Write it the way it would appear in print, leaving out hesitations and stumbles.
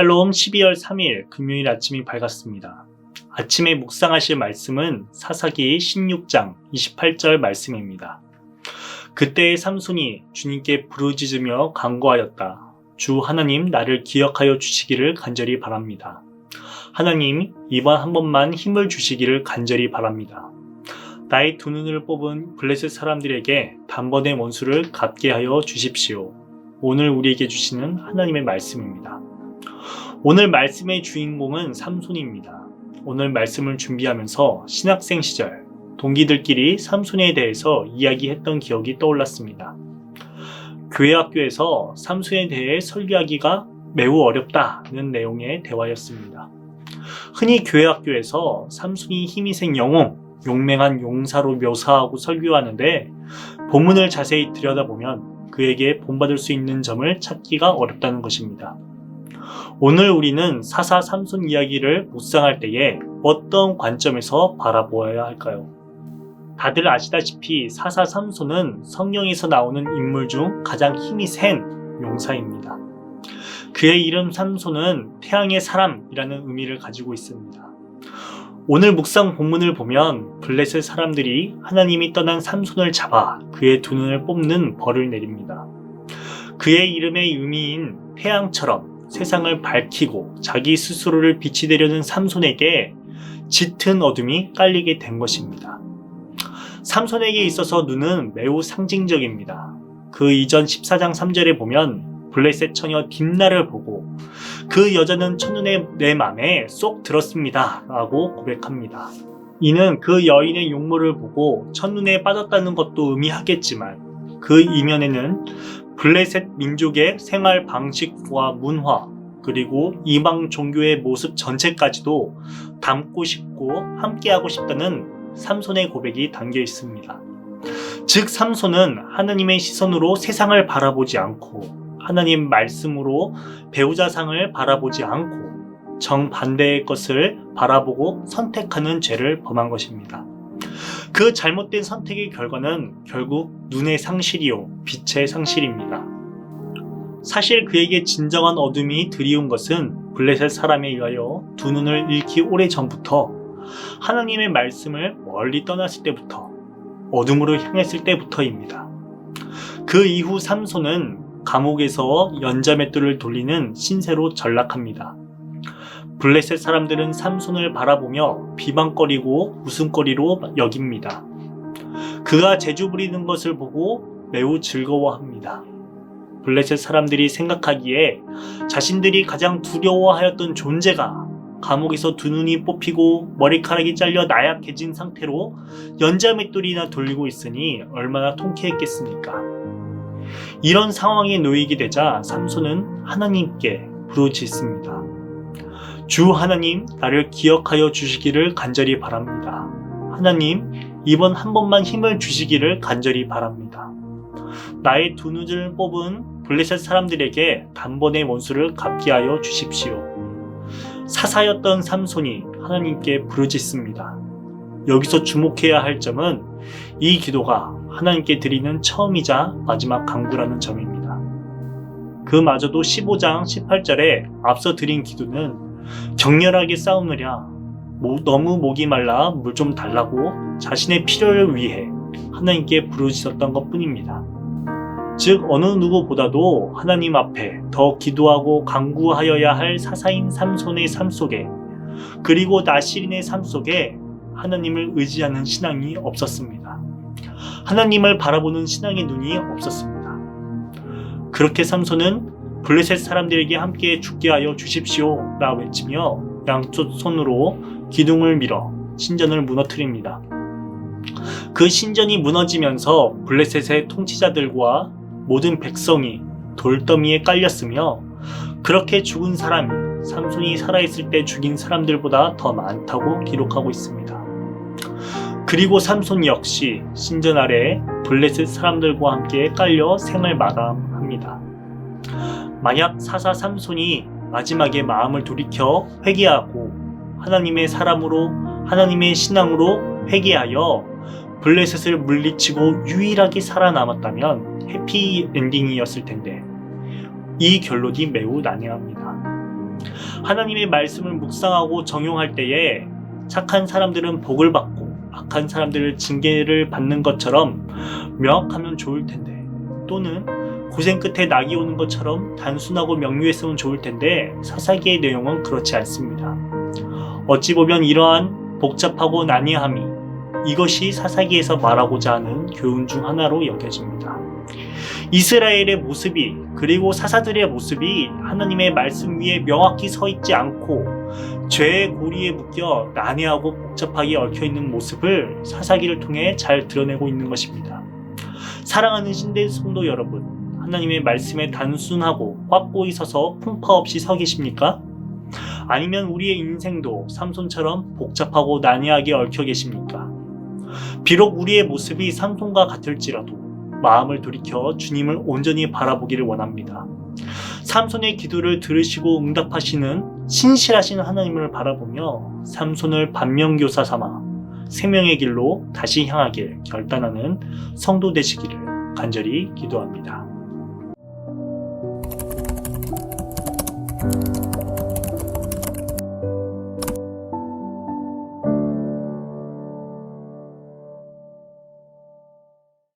샬롬 12월 3일 금요일 아침이 밝았습니다. 아침에 묵상하실 말씀은 사사기 16장 28절 말씀입니다. 그때의 삼손이 주님께 부르짖으며 간구하였다. 주 하나님, 나를 기억하여 주시기를 간절히 바랍니다. 하나님, 이번 한 번만 힘을 주시기를 간절히 바랍니다. 나의 두 눈을 뽑은 블레셋 사람들에게 단번에 원수를 갚게 하여 주십시오. 오늘 우리에게 주시는 하나님의 말씀입니다. 오늘 말씀의 주인공은 삼손입니다. 오늘 말씀을 준비하면서 신학생 시절 동기들끼리 삼손에 대해서 이야기했던 기억이 떠올랐습니다. 교회 학교에서 삼손에 대해 설교하기가 매우 어렵다는 내용의 대화였습니다. 흔히 교회 학교에서 삼손이 힘이 센 영웅, 용맹한 용사로 묘사하고 설교하는데 본문을 자세히 들여다보면 그에게 본받을 수 있는 점을 찾기가 어렵다는 것입니다. 오늘 우리는 사사 삼손 이야기를 묵상할 때에 어떤 관점에서 바라보아야 할까요? 다들 아시다시피 사사 삼손은 성경에서 나오는 인물 중 가장 힘이 센 용사입니다. 그의 이름 삼손은 태양의 사람이라는 의미를 가지고 있습니다. 오늘 묵상 본문을 보면 블레셋 사람들이 하나님이 떠난 삼손을 잡아 그의 두 눈을 뽑는 벌을 내립니다. 그의 이름의 의미인 태양처럼 세상을 밝히고 자기 스스로를 빛이 되려는 삼손에게 짙은 어둠이 깔리게 된 것입니다. 삼손에게 있어서 눈은 매우 상징적입니다. 그 이전 14장 3절에 보면 블레셋 처녀 딥나를 보고 그 여자는 첫눈에 내 맘에 쏙 들었습니다 라고 고백합니다. 이는 그 여인의 용모를 보고 첫눈에 빠졌다는 것도 의미하겠지만 그 이면에는 블레셋 민족의 생활 방식과 문화 그리고 이방 종교의 모습 전체까지도 담고 싶고 함께하고 싶다는 삼손의 고백이 담겨 있습니다. 즉 삼손은 하나님의 시선으로 세상을 바라보지 않고 하나님 말씀으로 배우자상을 바라보지 않고 정반대의 것을 바라보고 선택하는 죄를 범한 것입니다. 그 잘못된 선택의 결과는 결국 눈의 상실이요 빛의 상실입니다. 사실 그에게 진정한 어둠이 드리운 것은 블레셋 사람에 의하여 두 눈을 잃기 오래전부터 하나님의 말씀을 멀리 떠났을 때부터 어둠으로 향했을 때부터입니다. 그 이후 삼손은 감옥에서 연자맷돌을 돌리는 신세로 전락합니다. 블레셋 사람들은 삼손을 바라보며 비방거리고 웃음거리로 여깁니다. 그가 재주 부리는 것을 보고 매우 즐거워합니다. 블레셋 사람들이 생각하기에 자신들이 가장 두려워하였던 존재가 감옥에서 두 눈이 뽑히고 머리카락이 잘려 나약해진 상태로 연자맷돌이나 돌리고 있으니 얼마나 통쾌했겠습니까? 이런 상황에 놓이게 되자 삼손은 하나님께 부르짖습니다. 주 하나님, 나를 기억하여 주시기를 간절히 바랍니다. 하나님, 이번 한 번만 힘을 주시기를 간절히 바랍니다. 나의 두 눈을 뽑은 블레셋 사람들에게 단번에 원수를 갚게 하여 주십시오. 사사였던 삼손이 하나님께 부르짖습니다. 여기서 주목해야 할 점은 이 기도가 하나님께 드리는 처음이자 마지막 간구라는 점입니다. 그마저도 15장 18절에 앞서 드린 기도는 격렬하게 싸우느랴, 너무 목이 말라 물 좀 달라고 자신의 필요를 위해 하나님께 부르짖었던 것 뿐입니다. 즉 어느 누구보다도 하나님 앞에 더 기도하고 간구하여야 할 사사인 삼손의 삶 속에 그리고 나시린의 삶 속에 하나님을 의지하는 신앙이 없었습니다. 하나님을 바라보는 신앙의 눈이 없었습니다. 그렇게 삼손은 블레셋 사람들에게 함께 죽게 하여 주십시오 라 외치며 양쪽 손으로 기둥을 밀어 신전을 무너뜨립니다. 그 신전이 무너지면서 블레셋의 통치자들과 모든 백성이 돌더미에 깔렸으며 그렇게 죽은 사람이 삼손이 살아있을 때 죽인 사람들보다 더 많다고 기록하고 있습니다. 그리고 삼손 역시 신전 아래에 블레셋 사람들과 함께 깔려 생을 마감합니다. 만약 사사 삼손이 마지막에 마음을 돌이켜 회개하고 하나님의 사람으로 하나님의 신앙으로 회개하여 블레셋을 물리치고 유일하게 살아남았다면 해피 엔딩이었을 텐데 이 결론이 매우 난해합니다. 하나님의 말씀을 묵상하고 정용할 때에 착한 사람들은 복을 받고 악한 사람들을 징계를 받는 것처럼 명확하면 좋을 텐데, 또는 고생 끝에 낙이 오는 것처럼 단순하고 명료했으면 좋을 텐데 사사기의 내용은 그렇지 않습니다. 어찌 보면 이러한 복잡하고 난해함이 이것이 사사기에서 말하고자 하는 교훈 중 하나로 여겨집니다. 이스라엘의 모습이, 그리고 사사들의 모습이 하나님의 말씀 위에 명확히 서 있지 않고 죄의 고리에 묶여 난해하고 복잡하게 얽혀있는 모습을 사사기를 통해 잘 드러내고 있는 것입니다. 사랑하는 신대 성도 여러분, 하나님의 말씀에 단순하고 확고히 서서 풍파 없이 서 계십니까? 아니면 우리의 인생도 삼손처럼 복잡하고 난해하게 얽혀 계십니까? 비록 우리의 모습이 삼손과 같을지라도 마음을 돌이켜 주님을 온전히 바라보기를 원합니다. 삼손의 기도를 들으시고 응답하시는 신실하신 하나님을 바라보며 삼손을 반면교사 삼아 생명의 길로 다시 향하길 결단하는 성도 되시기를 간절히 기도합니다.